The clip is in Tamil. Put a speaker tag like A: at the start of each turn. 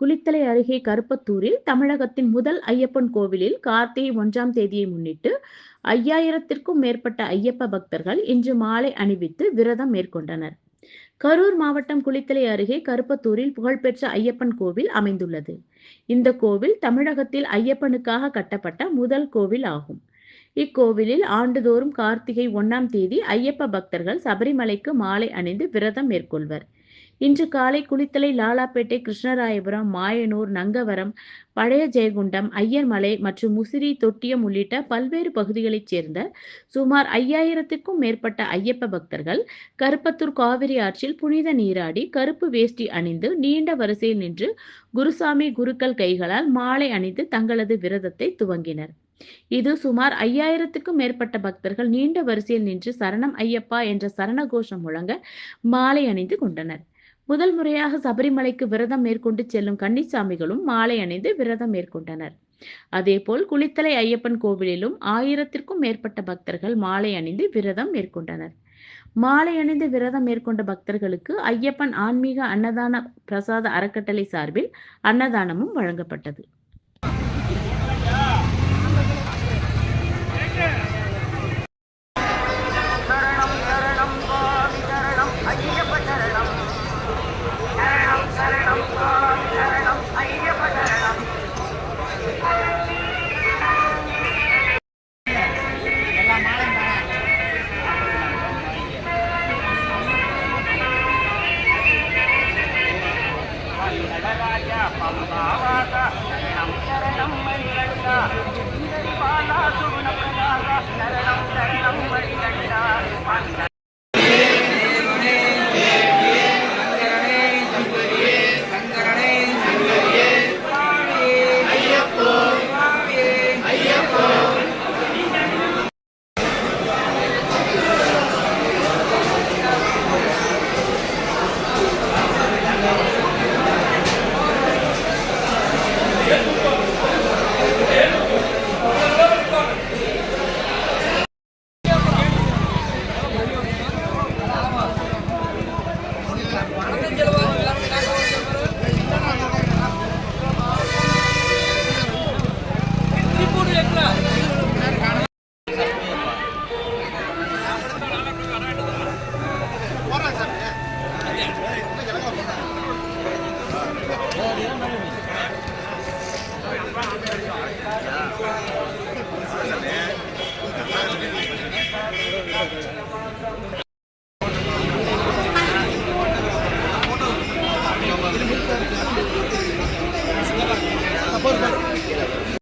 A: குளித்தலை அருகே கருப்பத்தூரில் தமிழகத்தின் முதல் ஐயப்பன் கோவிலில் கார்த்திகை 1ஆம் தேதியை முன்னிட்டு 5000த்திற்கும் மேற்பட்ட ஐயப்ப பக்தர்கள் இன்று மாலை அணிவித்து விரதம் மேற்கொண்டனர். கரூர் மாவட்டம் குளித்தலை அருகே கருப்பத்தூரில் புகழ்பெற்ற ஐயப்பன் கோவில் அமைந்துள்ளது. இந்த கோவில் தமிழகத்தில் ஐயப்பனுக்காக கட்டப்பட்ட முதல் கோவில் ஆகும். இக்கோவிலில் ஆண்டுதோறும் கார்த்திகை 1ஆம் தேதி ஐயப்ப பக்தர்கள் சபரிமலைக்கு மாலை அணிந்து விரதம் மேற்கொள்வர். இன்று காலை குளித்தலை, லாலாப்பேட்டை, கிருஷ்ணராயபுரம், மாயனூர், நங்கவரம், பழைய ஜெயகுண்டம், ஐயர்மலை மற்றும் முசிறி, தொட்டியம் உள்ளிட்ட பல்வேறு பகுதிகளைச் சேர்ந்த சுமார் 5000த்திற்கும் மேற்பட்ட ஐயப்ப பக்தர்கள் கருப்பத்தூர் காவிரி ஆற்றில் புனித நீராடி கருப்பு வேஷ்டி அணிந்து நீண்ட வரிசையில் நின்று குருசாமி, குருக்கள் கைகளால் மாலை அணிந்து தங்களது விரதத்தை துவங்கினர். இது சுமார் 5000த்திற்கும் மேற்பட்ட பக்தர்கள் நீண்ட வரிசையில் நின்று சரணம் ஐயப்பா என்ற சரண கோஷம் முழங்க மாலை அணிந்து கொண்டனர். முதல் முறையாக சபரிமலைக்கு விரதம் மேற்கொண்டு செல்லும் கன்னிசாமிகளும் மாலை அணிந்து விரதம் மேற்கொண்டனர். அதேபோல் குளித்தலை ஐயப்பன் கோவிலிலும் 1000த்திற்கும் மேற்பட்ட பக்தர்கள் மாலை அணிந்து விரதம் மேற்கொண்டனர். மாலை அணிந்து விரதம் மேற்கொண்ட பக்தர்களுக்கு ஐயப்பன் ஆன்மீக அன்னதான பிரசாத அறக்கட்டளை சார்பில் அன்னதானமும் வழங்கப்பட்டது.
B: शरणं शरणं